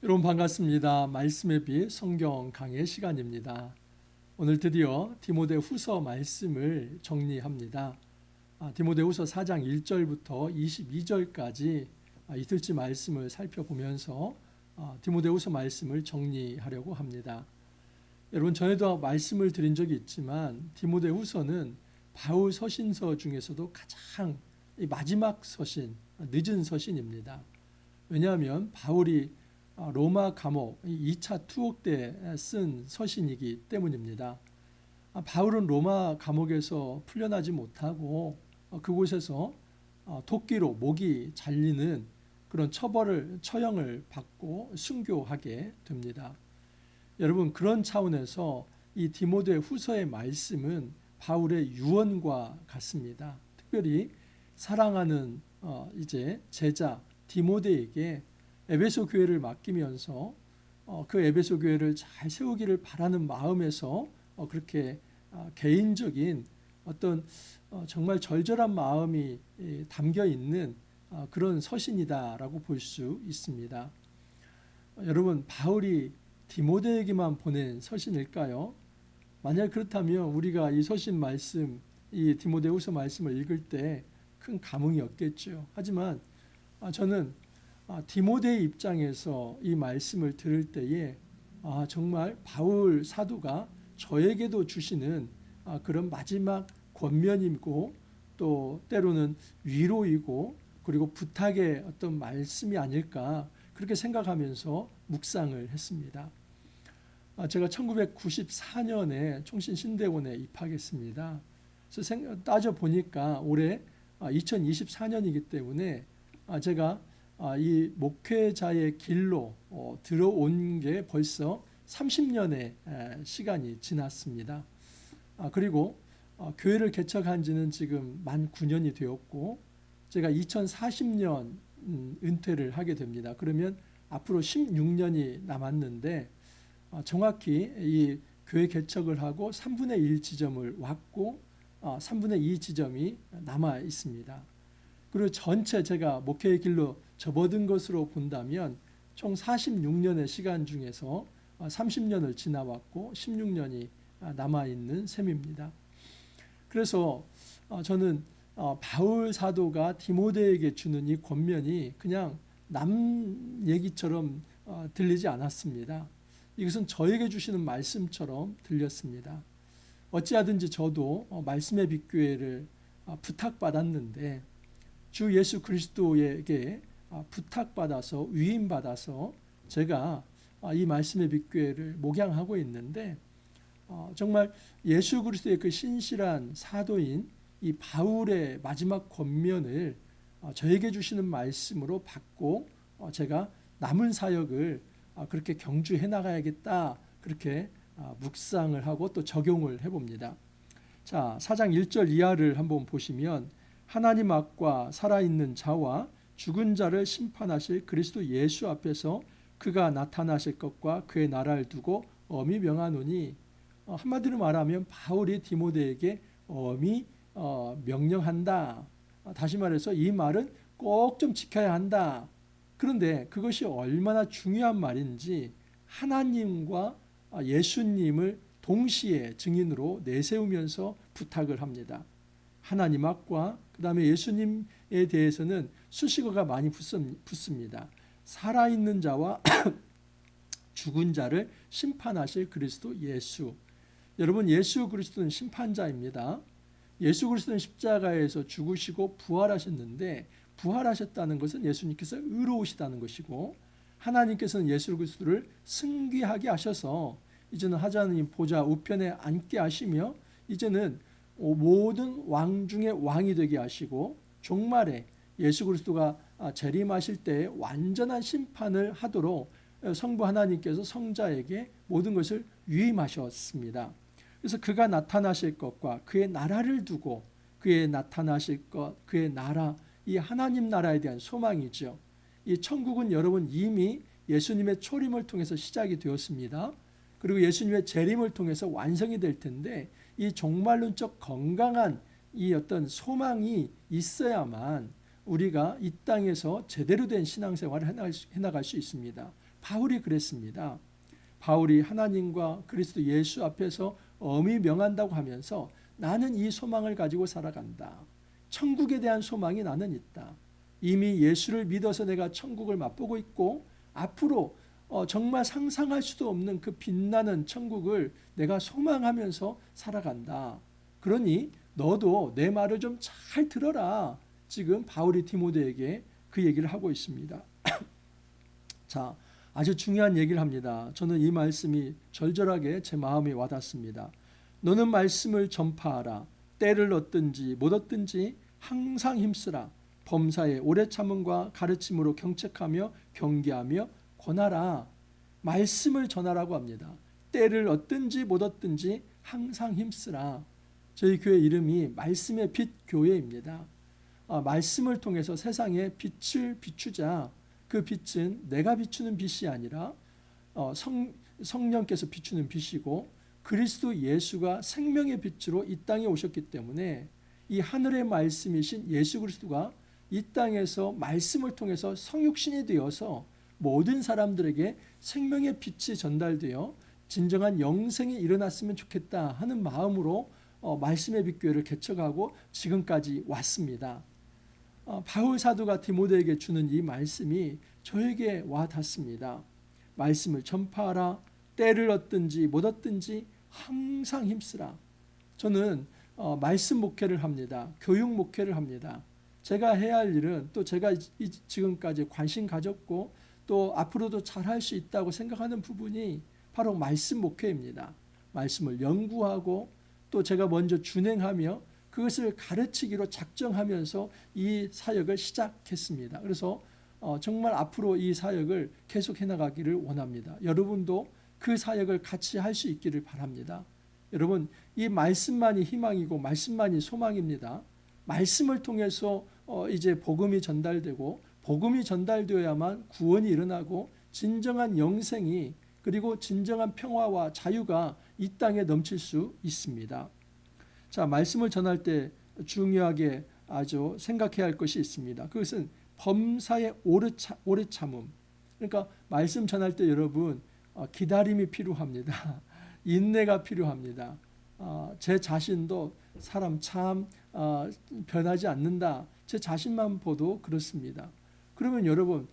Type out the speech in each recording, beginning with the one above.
여러분 반갑습니다. 말씀의 빛 성경 강의 시간입니다. 오늘 드디어 디모데후서 말씀을 정리합니다. 디모데후서 4장 1절부터 22절까지 이틀째 말씀을 살펴보면서 디모데후서 말씀을 정리하려고 합니다. 여러분 전에도 말씀을 드린 적이 있지만 디모데후서는 바울 서신서 중에서도 가장 마지막 서신, 늦은 서신입니다. 왜냐하면 바울이 로마 감옥 2차 투옥 때 쓴 서신이기 때문입니다. 바울은 로마 감옥에서 풀려나지 못하고 그곳에서 도끼로 목이 잘리는 그런 처형을 받고 순교하게 됩니다. 여러분 그런 차원에서 이 디모데 후서의 말씀은 바울의 유언과 같습니다. 특별히 사랑하는 이제 제자 디모데에게 에베소 교회를 맡기면서 그 에베소 교회를 잘 세우기를 바라는 마음에서 그렇게 개인적인 어떤 정말 절절한 마음이 담겨 있는 그런 서신이다라고 볼 수 있습니다. 여러분 바울이 디모데에게만 보낸 서신일까요? 만약 그렇다면 우리가 이 서신 말씀, 이 디모데후서 말씀을 읽을 때 큰 감흥이 없겠죠. 하지만 저는 디모데의 입장에서 이 말씀을 들을 때에 정말 바울 사도가 저에게도 주시는 그런 마지막 권면이고 또 때로는 위로이고 그리고 부탁의 어떤 말씀이 아닐까 그렇게 생각하면서 묵상을 했습니다. 제가 1994년에 총신신대원에 입학했습니다. 그래서 따져보니까 올해 2024년이기 때문에 제가 이 목회자의 길로 들어온 게 벌써 30년의 시간이 지났습니다. 그리고 교회를 개척한 지는 지금 만 9년이 되었고 제가 2040년 은퇴를 하게 됩니다. 그러면 앞으로 16년이 남았는데 정확히 이 교회 개척을 하고 3분의 1 지점을 왔고 3분의 2 지점이 남아 있습니다. 그리고 전체 제가 목회의 길로 접어든 것으로 본다면 총 46년의 시간 중에서 30년을 지나왔고 16년이 남아있는 셈입니다. 그래서 저는 바울 사도가 디모데에게 주는 이 권면이 그냥 남 얘기처럼 들리지 않았습니다. 이것은 저에게 주시는 말씀처럼 들렸습니다. 어찌하든지 저도 말씀의 빛교회를 부탁받았는데 주 예수 그리스도에게 부탁받아서 위임받아서 제가 이 말씀의 빛교회를 목양하고 있는데 정말 예수 그리스도의 그 신실한 사도인 이 바울의 마지막 권면을 저에게 주시는 말씀으로 받고 제가 남은 사역을 그렇게 경주해 나가야겠다 그렇게 묵상을 하고 또 적용을 해봅니다. 자, 4장 1절 이하를 한번 보시면 하나님 앞과 살아있는 자와 죽은 자를 심판하실 그리스도 예수 앞에서 그가 나타나실 것과 그의 나라를 두고 엄히 명하노니 한마디로 말하면 바울이 디모데에게 엄히 명령한다. 다시 말해서 이 말은 꼭 좀 지켜야 한다. 그런데 그것이 얼마나 중요한 말인지 하나님과 예수님을 동시에 증인으로 내세우면서 부탁을 합니다. 하나님 앞과 그 다음에 예수님에 대해서는 수식어가 많이 붙습니다. 살아있는 자와 죽은 자를 심판하실 그리스도 예수. 여러분 예수 그리스도는 심판자입니다. 예수 그리스도는 십자가에서 죽으시고 부활하셨는데 부활하셨다는 것은 예수님께서 의로우시다는 것이고 하나님께서는 예수 그리스도를 승귀하게 하셔서 이제는 하나님 보좌 우편에 앉게 하시며 이제는 모든 왕 중에 왕이 되게 하시고 종말에 예수 그리스도가 재림하실 때 완전한 심판을 하도록 성부 하나님께서 성자에게 모든 것을 위임하셨습니다. 그래서 그가 나타나실 것과 그의 나라를 두고 그의 나타나실 것, 그의 나라, 이 하나님 나라에 대한 소망이죠. 이 천국은 여러분 이미 예수님의 초림을 통해서 시작이 되었습니다. 그리고 예수님의 재림을 통해서 완성이 될 텐데 이 종말론적 건강한 이 어떤 소망이 있어야만 우리가 이 땅에서 제대로 된 신앙생활을 해나갈 수 있습니다. 바울이 그랬습니다. 바울이 하나님과 그리스도 예수 앞에서 엄히 명한다고 하면서 나는 이 소망을 가지고 살아간다. 천국에 대한 소망이 나는 있다. 이미 예수를 믿어서 내가 천국을 맛보고 있고 앞으로 정말 상상할 수도 없는 그 빛나는 천국을 내가 소망하면서 살아간다. 그러니 너도 내 말을 좀 잘 들어라. 지금 바울이 디모데에게 그 얘기를 하고 있습니다. 자, 아주 중요한 얘기를 합니다. 저는 이 말씀이 절절하게 제 마음에 와닿습니다. 너는 말씀을 전파하라. 때를 얻든지 못 얻든지 항상 힘쓰라. 범사에 오래 참음과 가르침으로 경책하며 경계하며 권하라. 말씀을 전하라고 합니다. 때를 얻든지 못 얻든지 항상 힘쓰라. 저희 교회 이름이 말씀의 빛 교회입니다. 말씀을 통해서 세상에 빛을 비추자. 그 빛은 내가 비추는 빛이 아니라 성령께서 비추는 빛이고 그리스도 예수가 생명의 빛으로 이 땅에 오셨기 때문에 이 하늘의 말씀이신 예수 그리스도가 이 땅에서 말씀을 통해서 성육신이 되어서 모든 사람들에게 생명의 빛이 전달되어 진정한 영생이 일어났으면 좋겠다 하는 마음으로 말씀의 빛교회를 개척하고 지금까지 왔습니다. 바울 사도가 디모데에게 주는 이 말씀이 저에게 와 닿습니다. 말씀을 전파하라. 때를 얻든지 못 얻든지 항상 힘쓰라. 저는 말씀 목회를 합니다. 교육 목회를 합니다. 제가 해야 할 일은 또 제가 지금까지 관심 가졌고 또 앞으로도 잘할 수 있다고 생각하는 부분이 바로 말씀 목회입니다. 말씀을 연구하고 또 제가 먼저 준행하며 그것을 가르치기로 작정하면서 이 사역을 시작했습니다. 그래서 정말 앞으로 이 사역을 계속해 나가기를 원합니다. 여러분도 그 사역을 같이 할 수 있기를 바랍니다. 여러분, 이 말씀만이 희망이고 말씀만이 소망입니다. 말씀을 통해서 이제 복음이 전달되고 복음이 전달되어야만 구원이 일어나고 진정한 영생이 그리고 진정한 평화와 자유가 이 땅에 넘칠 수 있습니다. 자, 말씀을 전할 때 중요하게 아주 생각해야 할 것이 있습니다. 그것은 범사의 오래 참음. 그러니까 말씀 전할 때 여러분 기다림이 필요합니다. 인내가 필요합니다. 제 자신도 사람 참 변하지 않는다. 제 자신만 보도 그렇습니다. 그러면 여러분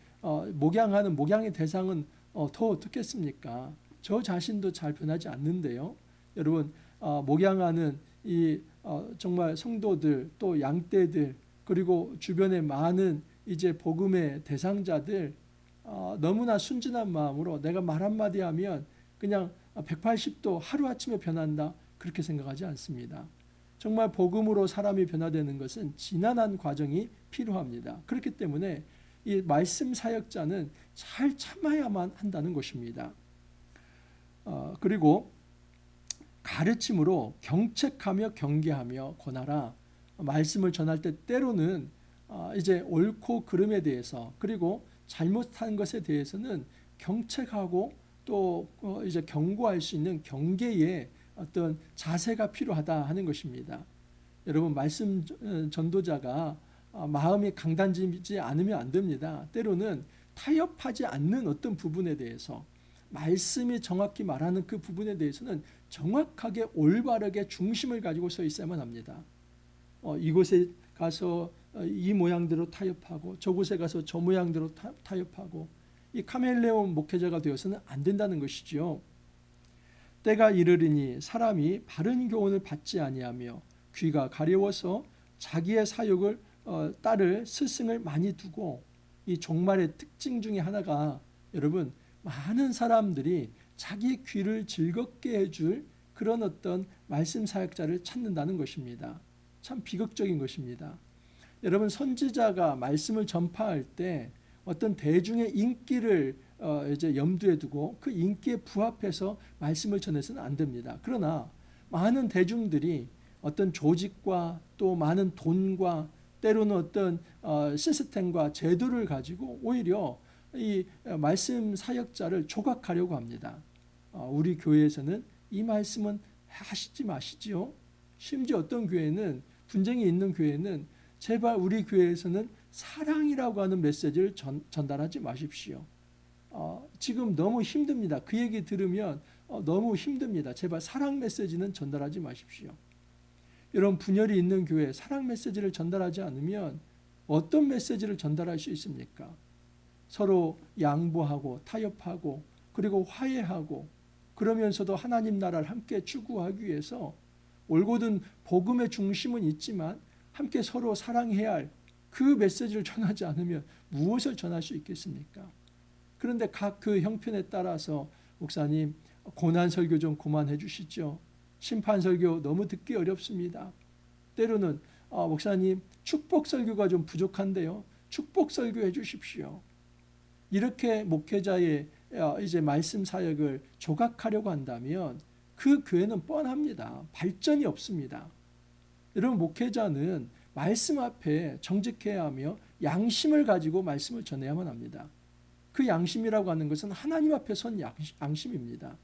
목양하는 목양의 대상은 더 어떻겠습니까? 저 자신도 잘 변하지 않는데요. 여러분 목양하는 이 정말 성도들 또 양떼들 그리고 주변에 많은 이제 복음의 대상자들 너무나 순진한 마음으로 내가 말 한마디 하면 그냥 180도 하루아침에 변한다 그렇게 생각하지 않습니다. 정말 복음으로 사람이 변화되는 것은 지난한 과정이 필요합니다. 그렇기 때문에 이 말씀 사역자는 잘 참아야만 한다는 것입니다. 그리고 가르침으로 경책하며 경계하며 권하라. 말씀을 전할 때 때로는 이제 옳고 그름에 대해서 그리고 잘못한 것에 대해서는 경책하고 또 이제 경고할 수 있는 경계의 어떤 자세가 필요하다 하는 것입니다. 여러분 말씀 전도자가 마음이 강단지지 않으면 안 됩니다. 때로는 타협하지 않는 어떤 부분에 대해서 말씀이 정확히 말하는 그 부분에 대해서는 정확하게 올바르게 중심을 가지고 서 있어야만 합니다. 이곳에 가서 이 모양대로 타협하고 저곳에 가서 저 모양대로 타협하고 이 카멜레온 목회자가 되어서는 안 된다는 것이지요. 때가 이르리니 사람이 바른 교훈을 받지 아니하며 귀가 가려워서 자기의 사욕을 따를 스승을 많이 두고 이 종말의 특징 중에 하나가 여러분 많은 사람들이 자기 귀를 즐겁게 해줄 그런 어떤 말씀 사역자를 찾는다는 것입니다. 참 비극적인 것입니다. 여러분 선지자가 말씀을 전파할 때 어떤 대중의 인기를 이제 염두에 두고 그 인기에 부합해서 말씀을 전해서는 안 됩니다. 그러나 많은 대중들이 어떤 조직과 또 많은 돈과 때로는 어떤 시스템과 제도를 가지고 오히려 이 말씀 사역자를 조각하려고 합니다. 우리 교회에서는 이 말씀은 하시지 마시지요. 심지어 어떤 교회는 분쟁이 있는 교회는 제발 우리 교회에서는 사랑이라고 하는 메시지를 전달하지 마십시오. 지금 너무 힘듭니다. 그 얘기 들으면 너무 힘듭니다. 제발 사랑 메시지는 전달하지 마십시오. 여러분, 분열이 있는 교회 사랑 메시지를 전달하지 않으면 어떤 메시지를 전달할 수 있습니까? 서로 양보하고 타협하고 그리고 화해하고 그러면서도 하나님 나라를 함께 추구하기 위해서 올곧은 복음의 중심은 있지만 함께 서로 사랑해야 할 그 메시지를 전하지 않으면 무엇을 전할 수 있겠습니까? 그런데 각 그 형편에 따라서 목사님 고난 설교 좀 그만해 주시죠. 심판 설교 너무 듣기 어렵습니다. 때로는 목사님 축복 설교가 좀 부족한데요. 축복 설교해 주십시오. 이렇게 목회자의 이제 말씀 사역을 조각하려고 한다면 그 교회는 뻔합니다. 발전이 없습니다. 여러분, 목회자는 말씀 앞에 정직해야 하며 양심을 가지고 말씀을 전해야만 합니다. 그 양심이라고 하는 것은 하나님 앞에 선 양심입니다.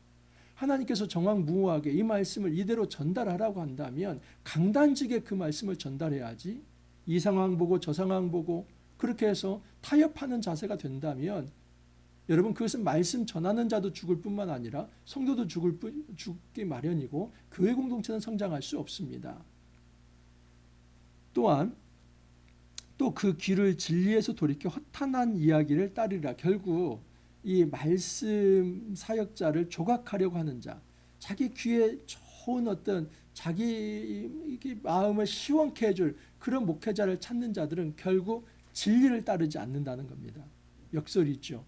하나님께서 정확무후하게 이 말씀을 이대로 전달하라고 한다면 강단지게 그 말씀을 전달해야지, 이 상황 보고 저 상황 보고 그렇게 해서 타협하는 자세가 된다면 여러분, 그것은 말씀 전하는 자도 죽을 뿐만 아니라 성도도 죽기 마련이고 교회 공동체는 성장할 수 없습니다. 또한 또 그 귀를 진리에서 돌이켜 허탄한 이야기를 따르리라. 결국 이 말씀 사역자를 조각하려고 하는 자, 자기 귀에 좋은 어떤 자기 마음을 시원케 해줄 그런 목회자를 찾는 자들은 결국 진리를 따르지 않는다는 겁니다. 역설이 있죠.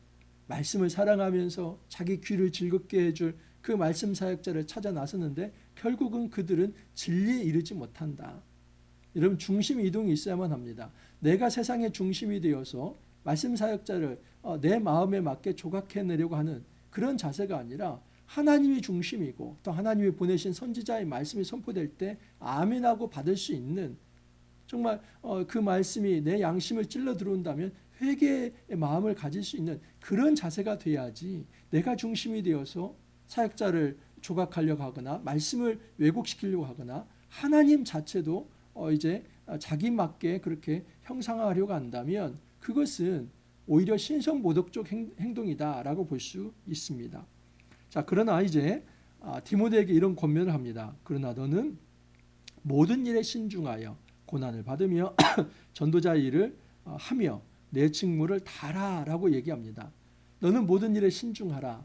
말씀을 사랑하면서 자기 귀를 즐겁게 해줄 그 말씀 사역자를 찾아 나서는데 결국은 그들은 진리에 이르지 못한다. 여러분, 중심 이동이 있어야만 합니다. 내가 세상의 중심이 되어서 말씀 사역자를 내 마음에 맞게 조각해내려고 하는 그런 자세가 아니라 하나님이 중심이고 또 하나님이 보내신 선지자의 말씀이 선포될 때 아멘하고 받을 수 있는, 정말 그 말씀이 내 양심을 찔러 들어온다면 회개의 마음을 가질 수 있는 그런 자세가 돼야지, 내가 중심이 되어서 사역자를 조각하려고 하거나 말씀을 왜곡시키려고 하거나 하나님 자체도 이제 자기 맞게 그렇게 형상화하려고 한다면 그것은 오히려 신성모독적 행동이다라고 볼 수 있습니다. 자, 그러나 이제 디모데에게 이런 권면을 합니다. 그러나 너는 모든 일에 신중하여 고난을 받으며 전도자의 일을 하며 내 직무를 다하라라고 얘기합니다. 너는 모든 일에 신중하라.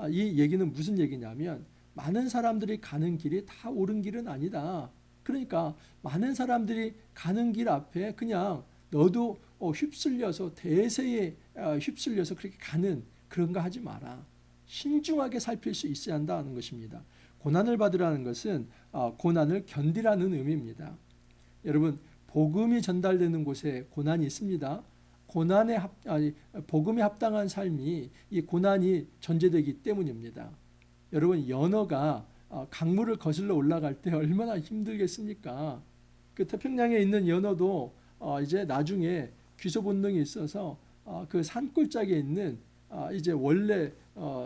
이 얘기는 무슨 얘기냐면 많은 사람들이 가는 길이 다 옳은 길은 아니다. 그러니까 많은 사람들이 가는 길 앞에 그냥 너도 휩쓸려서 대세에 휩쓸려서 그렇게 가는 그런 거 하지 마라. 신중하게 살필 수 있어야 한다는 것입니다. 고난을 받으라는 것은 고난을 견디라는 의미입니다. 여러분, 복음이 전달되는 곳에 고난이 있습니다. 복음에 합당한 삶이 이 고난이 전제되기 때문입니다. 여러분, 연어가 강물을 거슬러 올라갈 때 얼마나 힘들겠습니까? 그 태평양에 있는 연어도 이제 나중에 귀소 본능이 있어서 그 산골짜기에 있는 이제 원래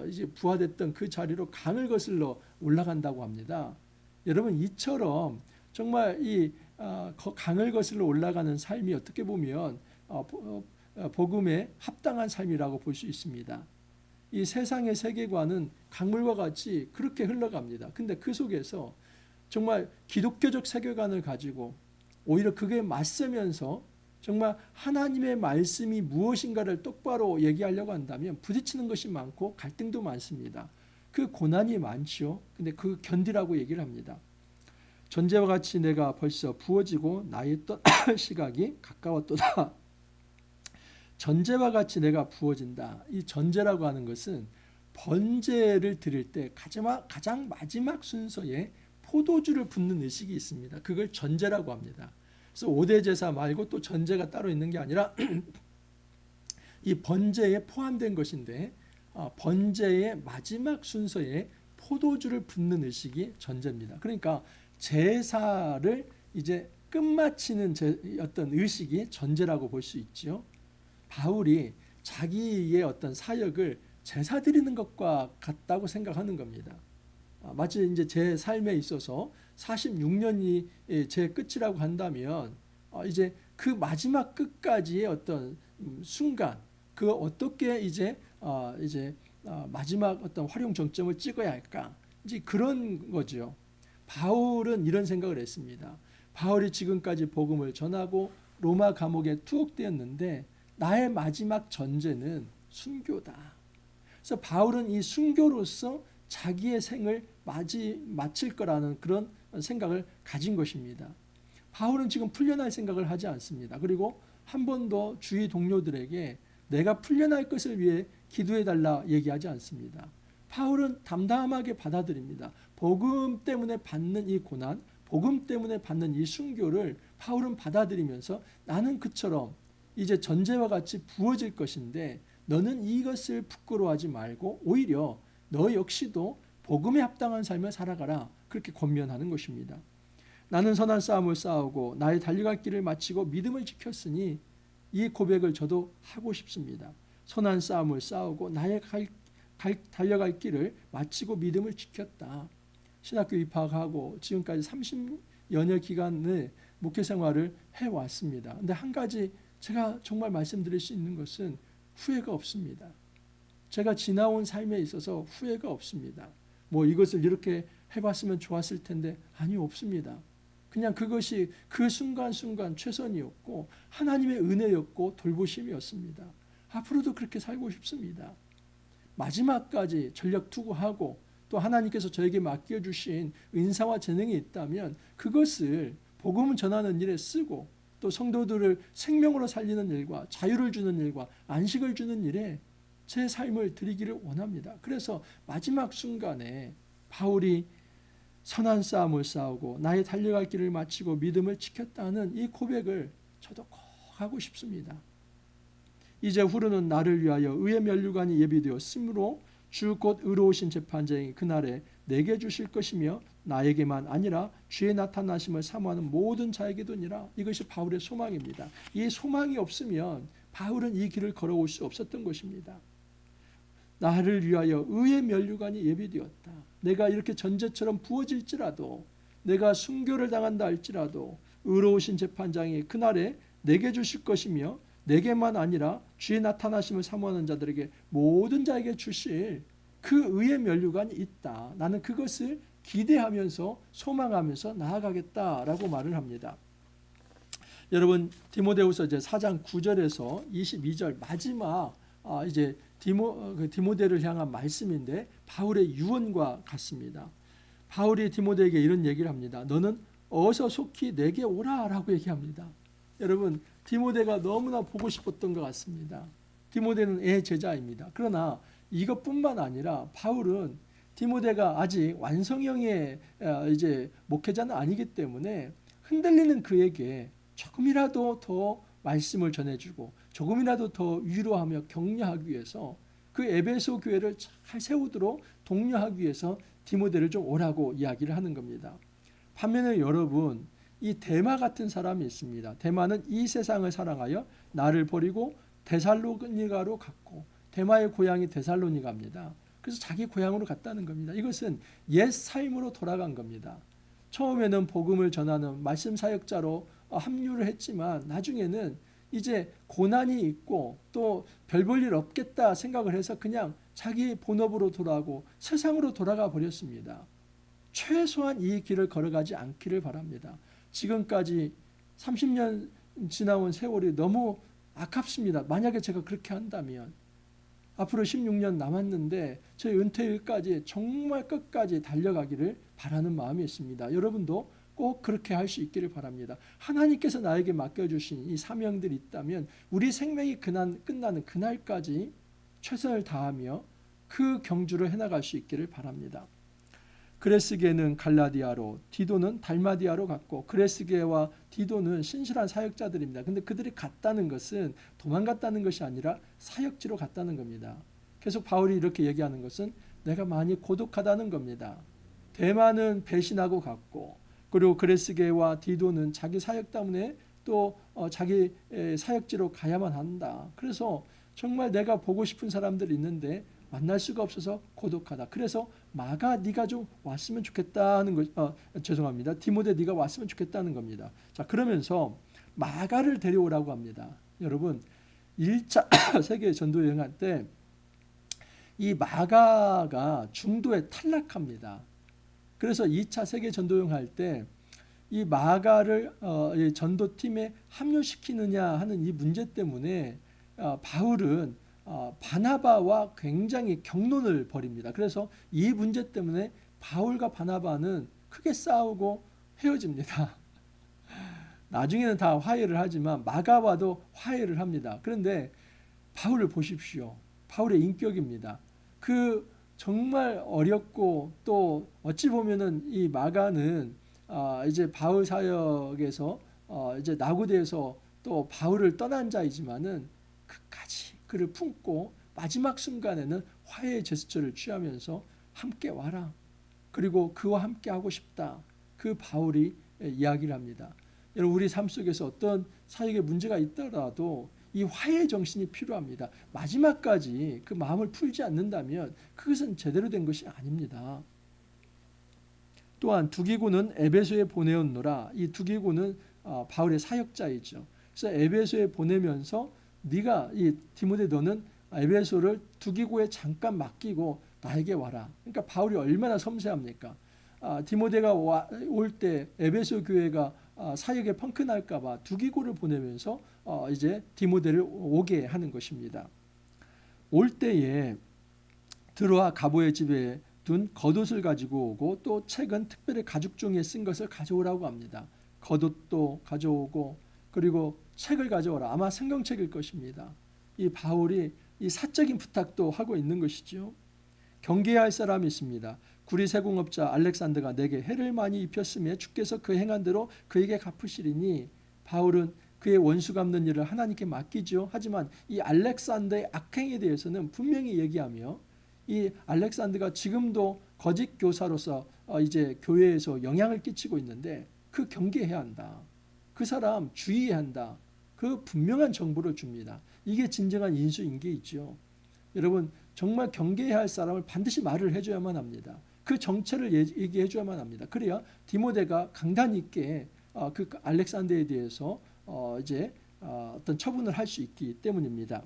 이제 부화됐던 그 자리로 강을 거슬러 올라간다고 합니다. 여러분, 이처럼 정말 이 강을 거슬러 올라가는 삶이 어떻게 보면 복음에 합당한 삶이라고 볼 수 있습니다. 이 세상의 세계관은 강물과 같이 그렇게 흘러갑니다. 근데 그 속에서 정말 기독교적 세계관을 가지고 오히려 그게 맞서면서 정말 하나님의 말씀이 무엇인가를 똑바로 얘기하려고 한다면 부딪히는 것이 많고 갈등도 많습니다. 그 고난이 많죠. 근데 그 견디라고 얘기를 합니다. 전제와 같이 내가 벌써 부어지고 나의 시각이 가까웠도다. 전제와 같이 내가 부어진다. 이 전제라고 하는 것은 번제를 드릴 때 가장 마지막 순서에 포도주를 붓는 의식이 있습니다. 그걸 전제라고 합니다. 그래서 5대 제사 말고 또 전제가 따로 있는 게 아니라 이 번제에 포함된 것인데 번제의 마지막 순서에 포도주를 붓는 의식이 전제입니다. 그러니까 제사를 이제 끝마치는 어떤 의식이 전제라고 볼 수 있죠. 바울이 자기의 어떤 사역을 제사 드리는 것과 같다고 생각하는 겁니다. 마치 이제 제 삶에 있어서 46년이 제 끝이라고 한다면 이제 그 마지막 끝까지의 어떤 순간, 그 어떻게 이제 이제 마지막 어떤 활용 정점을 찍어야 할까? 이제 그런 거죠. 바울은 이런 생각을 했습니다. 바울이 지금까지 복음을 전하고 로마 감옥에 투옥되었는데 나의 마지막 전제는 순교다. 그래서 바울은 이 순교로서 자기의 생을 마칠 거라는 그런 생각을 가진 것입니다. 바울은 지금 풀려날 생각을 하지 않습니다. 그리고 한 번도 주위 동료들에게 내가 풀려날 것을 위해 기도해달라 얘기하지 않습니다. 바울은 담담하게 받아들입니다. 복음 때문에 받는 이 고난, 복음 때문에 받는 이 순교를 바울은 받아들이면서 나는 그처럼 이제 전제와 같이 부어질 것인데 너는 이것을 부끄러워하지 말고 오히려 너 역시도 복음에 합당한 삶을 살아가라. 그렇게 권면하는 것입니다. 나는 선한 싸움을 싸우고 나의 달려갈 길을 마치고 믿음을 지켰으니 이 고백을 저도 하고 싶습니다. 선한 싸움을 싸우고 나의 달려갈 길을 마치고 믿음을 지켰다. 신학교 입학하고 지금까지 30여년 기간의 목회 생활을 해왔습니다. 근데 한 가지 제가 정말 말씀드릴 수 있는 것은 후회가 없습니다. 제가 지나온 삶에 있어서 후회가 없습니다. 뭐 이것을 이렇게 해봤으면 좋았을 텐데 아니요, 없습니다. 그냥 그것이 그 순간순간 최선이었고 하나님의 은혜였고 돌보심이었습니다. 앞으로도 그렇게 살고 싶습니다. 마지막까지 전력 투구하고 또 하나님께서 저에게 맡겨주신 은사와 재능이 있다면 그것을 복음을 전하는 일에 쓰고 또 성도들을 생명으로 살리는 일과 자유를 주는 일과 안식을 주는 일에 제 삶을 드리기를 원합니다. 그래서 마지막 순간에 바울이 선한 싸움을 싸우고 나의 달려갈 길을 마치고 믿음을 지켰다는 이 고백을 저도 꼭 하고 싶습니다. 이제 후로는 나를 위하여 의의 면류관이 예비되었으므로 주 곧 의로우신 재판장이 그날에 내게 주실 것이며 나에게만 아니라 주의 나타나심을 사모하는 모든 자에게도니라. 이것이 바울의 소망입니다. 이 소망이 없으면 바울은 이 길을 걸어올 수 없었던 것입니다. 나를 위하여 의의 면류관이 예비되었다. 내가 이렇게 전제처럼 부어질지라도 내가 순교를 당한다 할지라도 의로우신 재판장이 그날에 내게 주실 것이며 내게만 아니라 주의 나타나심을 사모하는 자들에게 모든 자에게 주실 그 의의 면류관이 있다. 나는 그것을 기대하면서 소망하면서 나아가겠다라고 말을 합니다. 여러분 디모데후서 이제 4장 9절에서 22절 마지막 이제 디모데를 향한 말씀인데 바울의 유언과 같습니다. 바울이 디모데에게 이런 얘기를 합니다. 너는 어서 속히 내게 오라라고 얘기합니다. 여러분 디모데가 너무나 보고 싶었던 것 같습니다. 디모데는 제자입니다. 그러나 이것뿐만 아니라 바울은 디모데가 아직 완성형의 이제 목회자는 아니기 때문에 흔들리는 그에게 조금이라도 더 말씀을 전해주고 조금이라도 더 위로하며 격려하기 위해서 그 에베소 교회를 잘 세우도록 독려하기 위해서 디모데를 좀 오라고 이야기를 하는 겁니다. 반면에 여러분 이 데마 같은 사람이 있습니다. 데마는 이 세상을 사랑하여 나를 버리고 데살로니가로 갔고 데마의 고향이 데살로니가입니다. 그래서 자기 고향으로 갔다는 겁니다. 이것은 옛 삶으로 돌아간 겁니다. 처음에는 복음을 전하는 말씀 사역자로 합류를 했지만 나중에는 이제 고난이 있고 또 별 볼 일 없겠다 생각을 해서 그냥 자기 본업으로 돌아가고 세상으로 돌아가 버렸습니다. 최소한 이 길을 걸어가지 않기를 바랍니다. 지금까지 30년 지나온 세월이 너무 아깝습니다. 만약에 제가 그렇게 한다면 앞으로 16년 남았는데 제 은퇴일까지 정말 끝까지 달려가기를 바라는 마음이 있습니다. 여러분도 꼭 그렇게 할 수 있기를 바랍니다. 하나님께서 나에게 맡겨주신 이 사명들이 있다면 우리 생명이 끝나는 그날까지 최선을 다하며 그 경주를 해나갈 수 있기를 바랍니다. 그레스게는 갈라디아로 디도는 달마디아로 갔고 그레스게와 디도는 신실한 사역자들입니다. 근데 그들이 갔다는 것은 도망갔다는 것이 아니라 사역지로 갔다는 겁니다. 계속 바울이 이렇게 얘기하는 것은 내가 많이 고독하다는 겁니다. 데마는 배신하고 갔고 그리고 그레스게와 디도는 자기 사역 때문에 또 자기 사역지로 가야만 한다. 그래서 정말 내가 보고 싶은 사람들이 있는데 만날 수가 없어서 고독하다. 그래서 마가 네가 좀 왔으면 좋겠다는 거 죄송합니다. 디모데 네가 왔으면 좋겠다는 겁니다. 자, 그러면서 마가를 데려오라고 합니다. 여러분 1차 세계 전도 여행할 때 이 마가가 중도에 탈락합니다. 그래서 2차 세계 전도여행 할 때 이 마가를 이 전도팀에 합류시키느냐 하는 이 문제 때문에 바울은 바나바와 굉장히 격론을 벌입니다. 그래서 이 문제 때문에 바울과 바나바는 크게 싸우고 헤어집니다. 나중에는 다 화해를 하지만 마가와도 화해를 합니다. 그런데 바울을 보십시오. 바울의 인격입니다. 그 정말 어렵고 또 어찌 보면은 이 마가는 이제 바울 사역에서 이제 나고대에서 또 바울을 떠난 자이지만은 끝까지 그를 품고 마지막 순간에는 화해의 제스처를 취하면서 함께 와라. 그리고 그와 함께 하고 싶다. 그 바울이 이야기를 합니다. 여러분 우리 삶 속에서 어떤 사역에 문제가 있더라도 이 화해의 정신이 필요합니다. 마지막까지 그 마음을 풀지 않는다면 그것은 제대로 된 것이 아닙니다. 또한 두기고는 에베소에 보내었노라. 이 두기고는 바울의 사역자이죠. 그래서 에베소에 보내면서 네가 이 디모데 너는 에베소를 두기고에 잠깐 맡기고 나에게 와라. 그러니까 바울이 얼마나 섬세합니까? 디모데가 올 때 에베소 교회가 사역에 펑크 날까봐 두기고를 보내면서 이제 디모데를 오게 하는 것입니다. 올 때에 들어와 가보의 집에 둔 겉옷을 가지고 오고 또 책은 특별히 가죽 종이에 쓴 것을 가져오라고 합니다. 겉옷도 가져오고 그리고 책을 가져오라. 아마 성경책일 것입니다. 이 바울이 이 사적인 부탁도 하고 있는 것이죠. 경계해야 할 사람이 있습니다. 구리 세공업자 알렉산더가 내게 해를 많이 입혔으며 주께서 그 행한 대로 그에게 갚으시리니 바울은 그의 원수 갚는 일을 하나님께 맡기죠. 하지만 이 알렉산더의 악행에 대해서는 분명히 얘기하며 이 알렉산더가 지금도 거짓 교사로서 이제 교회에서 영향을 끼치고 있는데 그 경계해야 한다. 그 사람 주의해야 한다. 그 분명한 정보를 줍니다. 이게 진정한 인수인계이죠. 여러분 정말 경계해야 할 사람을 반드시 말을 해줘야만 합니다. 그 정체를 얘기해줘야만 합니다. 그래야 디모데가 강단 있게 그 알렉산더에 대해서 이제 어떤 처분을 할 수 있기 때문입니다.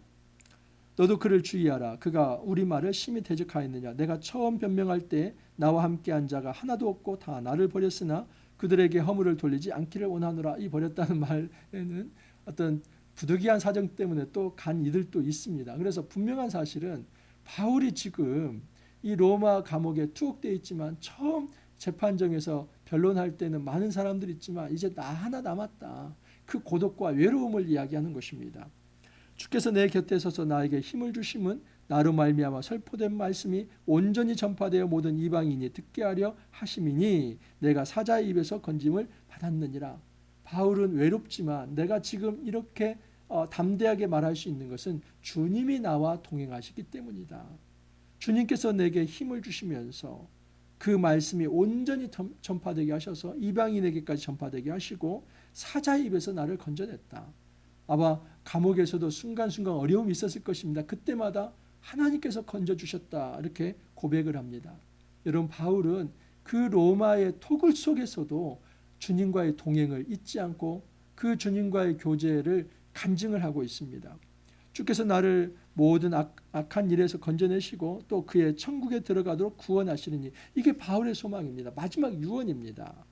너도 그를 주의하라. 그가 우리 말을 심히 대적하였느냐. 내가 처음 변명할 때 나와 함께한 자가 하나도 없고 다 나를 버렸으나 그들에게 허물을 돌리지 않기를 원하노라. 이 버렸다는 말에는 어떤 부득이한 사정 때문에 또 간 이들도 있습니다. 그래서 분명한 사실은 바울이 지금 이 로마 감옥에 투옥되어 있지만 처음 재판정에서 변론할 때는 많은 사람들이 있지만 이제 나 하나 남았다. 그 고독과 외로움을 이야기하는 것입니다. 주께서 내 곁에 서서 나에게 힘을 주심은 나로 말미암아 설포된 말씀이 온전히 전파되어 모든 이방인이 듣게 하려 하심이니 내가 사자의 입에서 건짐을 받았느니라. 바울은 외롭지만 내가 지금 이렇게 담대하게 말할 수 있는 것은 주님이 나와 동행하시기 때문이다. 주님께서 내게 힘을 주시면서 그 말씀이 온전히 전파되게 하셔서 이방인에게까지 전파되게 하시고 사자의 입에서 나를 건져냈다. 아마 감옥에서도 순간순간 어려움이 있었을 것입니다. 그때마다 하나님께서 건져주셨다 이렇게 고백을 합니다. 여러분 바울은 그 로마의 토굴 속에서도 주님과의 동행을 잊지 않고 그 주님과의 교제를 간증을 하고 있습니다. 주께서 나를 모든 악한 일에서 건져내시고 또 그의 천국에 들어가도록 구원하시리니 이게 바울의 소망입니다. 마지막 유언입니다.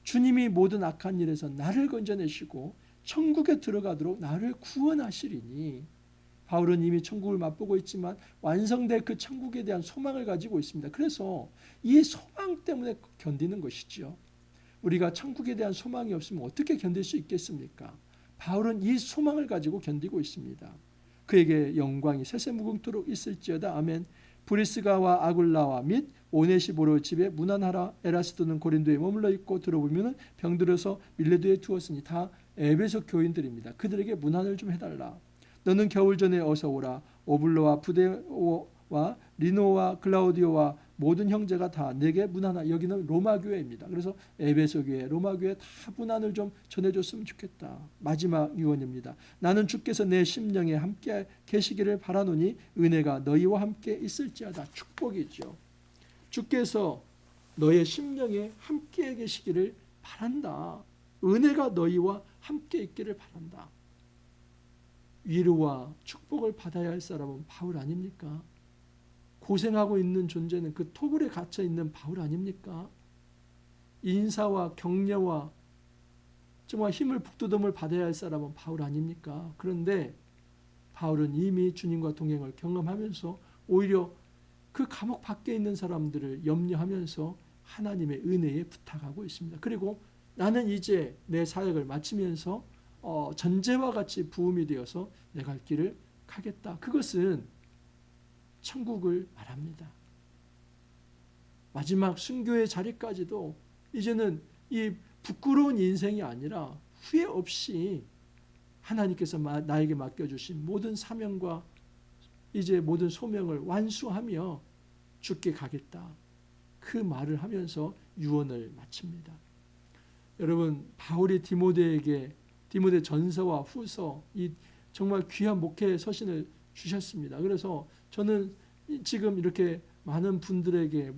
주님이 모든 악한 일에서 나를 건져내시고 천국에 들어가도록 나를 구원하시리니 바울은 이미 천국을 맛보고 있지만 완성될 그 천국에 대한 소망을 가지고 있습니다. 그래서 이 소망 때문에 견디는 것이죠. 우리가 천국에 대한 소망이 없으면 어떻게 견딜 수 있겠습니까? 바울은 이 소망을 가지고 견디고 있습니다. 그에게 영광이 세세무궁토록 있을지어다. 아멘. 브리스가와 아굴라와 및 오네시보로 집에 문안하라. 에라스도는 고린도에 머물러 있고 들어보면 병들어서 밀레도에 두었으니 다 에베소 교인들입니다. 그들에게 문안을 좀 해달라. 너는 겨울 전에 어서 오라. 오블로와 부데오와 리노와 클라우디오와 모든 형제가 다 내게 문안하. 여기는 로마 교회입니다. 그래서 에베소 교회, 로마 교회 다 문안을 좀 전해줬으면 좋겠다. 마지막 유언입니다. 나는 주께서 내 심령에 함께 계시기를 바라노니 은혜가 너희와 함께 있을지어다. 축복이죠. 주께서 너의 심령에 함께 계시기를 바란다. 은혜가 너희와 함께 있기를 바란다. 위로와 축복을 받아야 할 사람은 바울 아닙니까? 고생하고 있는 존재는 그 토굴에 갇혀 있는 바울 아닙니까? 인사와 격려와 정말 힘을 북돋움을 받아야 할 사람은 바울 아닙니까? 그런데 바울은 이미 주님과 동행을 경험하면서 오히려 그 감옥 밖에 있는 사람들을 염려하면서 하나님의 은혜에 부탁하고 있습니다. 그리고 나는 이제 내 사역을 마치면서 전제와 같이 부음이 되어서 내 갈 길을 가겠다. 그것은 천국을 말합니다. 마지막 순교의 자리까지도 이제는 이 부끄러운 인생이 아니라 후회 없이 하나님께서 나에게 맡겨주신 모든 사명과 이제 모든 소명을 완수하며 죽게 가겠다. 그 말을 하면서 유언을 마칩니다. 여러분, 바울이 디모데에게 디모데 전서와 후서 이 정말 귀한 목회 서신을 주셨습니다. 그래서 저는 지금 이렇게 많은 분들에게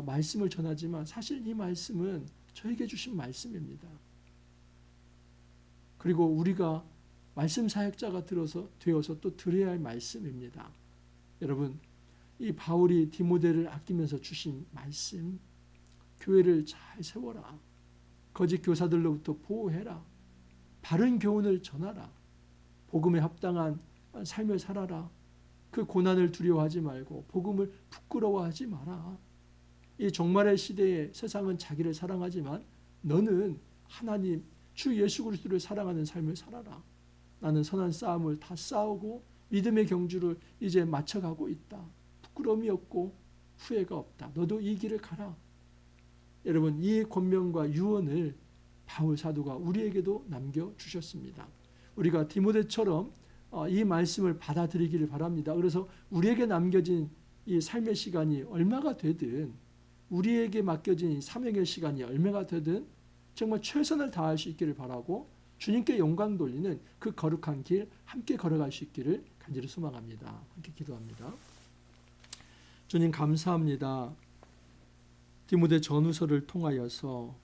말씀을 전하지만 사실 이 말씀은 저에게 주신 말씀입니다. 그리고 우리가 말씀 사역자가 되어서 또 들어야 할 말씀입니다. 여러분, 이 바울이 디모데를 아끼면서 주신 말씀, 교회를 잘 세워라. 거짓 교사들로부터 보호해라. 바른 교훈을 전하라. 복음에 합당한 삶을 살아라. 그 고난을 두려워하지 말고 복음을 부끄러워하지 마라. 이 종말의 시대에 세상은 자기를 사랑하지만 너는 하나님 주 예수 그리스도를 사랑하는 삶을 살아라. 나는 선한 싸움을 다 싸우고 믿음의 경주를 이제 마쳐가고 있다. 부끄러움이 없고 후회가 없다. 너도 이 길을 가라. 여러분, 이 권면과 유언을 바울 사도가 우리에게도 남겨주셨습니다. 우리가 디모데처럼 이 말씀을 받아들이기를 바랍니다. 그래서 우리에게 남겨진 이 삶의 시간이 얼마가 되든 우리에게 맡겨진 이 사명의 시간이 얼마가 되든 정말 최선을 다할 수 있기를 바라고 주님께 영광 돌리는 그 거룩한 길 함께 걸어갈 수 있기를 간절히 소망합니다. 함께 기도합니다. 주님 감사합니다. 디모데 전후서를 통하여서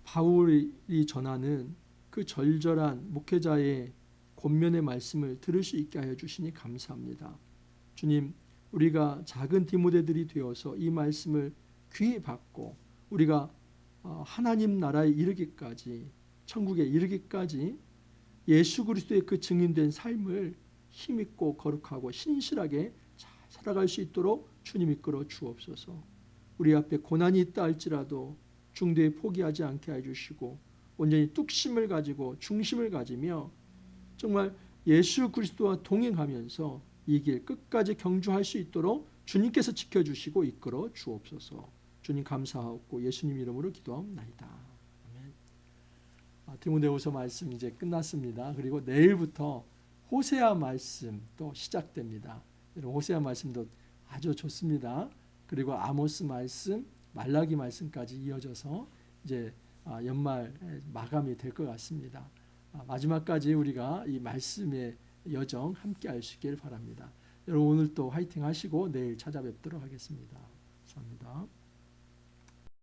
바울이 전하는 그 절절한 목회자의 권면의 말씀을 들을 수 있게 하여 주시니 감사합니다. 주님, 우리가 작은 디모데들이 되어서 이 말씀을 귀히 받고 우리가 하나님 나라에 이르기까지, 천국에 이르기까지 예수 그리스도의 그 증인된 삶을 힘있고 거룩하고 신실하게 잘 살아갈 수 있도록 주님 이끌어 주옵소서. 우리 앞에 고난이 있다 할지라도 중도에 포기하지 않게 해주시고 온전히 뚝심을 가지고 중심을 가지며 정말 예수 그리스도와 동행하면서 이 길 끝까지 경주할 수 있도록 주님께서 지켜주시고 이끌어 주옵소서. 주님 감사하옵고 예수님 이름으로 기도하옵나이다. 아멘. 디모데후서 말씀 이제 끝났습니다. 그리고 내일부터 호세아 말씀 또 시작됩니다. 호세아 말씀도 아주 좋습니다. 그리고 아모스 말씀, 말라기 말씀까지 이어져서 이제 연말 마감이 될 것 같습니다. 마지막까지 우리가 이 말씀의 여정 함께 할 수 있기를 바랍니다. 여러분 오늘 또 화이팅 하시고 내일 찾아뵙도록 하겠습니다. 감사합니다.